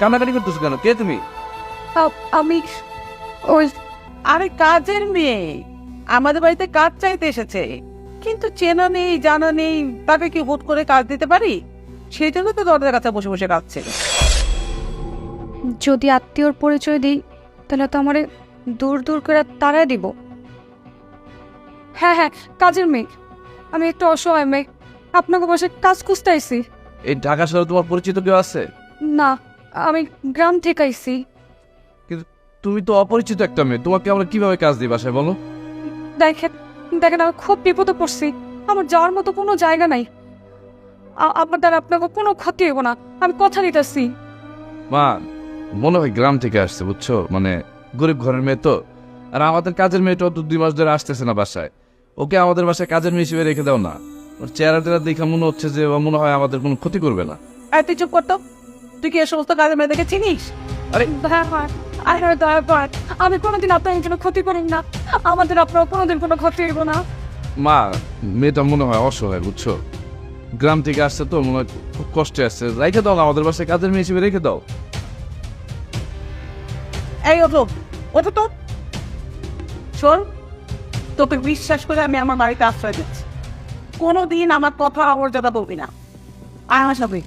কান্নাকাটি করতেছো কেন? কে তুমি? আমি ওই আরে কাজের মেয়ে আমাদের বাড়িতে কাজ চাইতে এসেছে, কিন্তু চেনা নেই জানা নেই, তাকে কি হুট করে কাজ দিতে পারি? সেই জন্য তো দরজার কাছে বসে বসে কাঁদছে। যদি আত্মীয়র পরিচয় দিই তাহলে তো আমারে দূর দূর করে তাড়াই দিব। হ্যাঁ হ্যাঁ, কাজের মেয়ে। আমি একটু অসহায় মেয়ে, আপনাকে বাসায় কাজ খুঁজতে আইছি। এই ঢাকা শহরে তোমার পরিচিত কেউ আছে? না, আমি গ্রাম থেকে আইছি। কিন্তু তুমি তো অপরিচিত একটা মেয়ে, তোমাকে আমরা কিভাবে কাজ দিই বাসায় বলো? দেখেন দেখেন, আমি খুব বিপদে পড়ছি, আমার যাওয়ার মতো কোনো জায়গা নাই। আমার দ্বারা আপনাকে কোনো ক্ষতি হইব না, আমি কথা দিতেছি। মা, মনে হয় গ্রাম থেকে আসছে বুঝছো, মানে গরিব ঘরের মেয়ে তো। আর আমাদের কাজের মেয়েটাও তো 2 মাস ধরে আসতেছে না বাসায়। ওকে আমাদের বাসায় কাজের মেয়ে হিসেবে রেখে দাও না। ওর চেহারা টেরা দেখে মনে হচ্ছে যে ও মনে হয় আমাদের কোনো ক্ষতি করবে না। আর তুই চুপ করতো, তুই কি এ সমস্ত কাজের মেয়েদেরকে চিনিস? আরে দয়া আমি কোনোদিন আপনার জন্য ক্ষতি করি না, আমাদের আপনার কোনোদিন কোনো ক্ষতি হইব না। মা, মেয়েটা মনে হয় অসহায় বুঝছো, গ্রাম থেকে আসছে তো মনে হয় খুব কষ্টে আসছে। রেখে দাও না আমাদের বাসায় কাজের মেয়ে হিসেবে রেখে দাও। এই ওঠো, ওঠো তো। শোন, তোকে বিশ্বাস করে আমি আমার বাড়িতে আশ্রয় দিচ্ছি, কোনোদিন আমার কথা অমর্যাদা বলবি না। আর আমার সাথে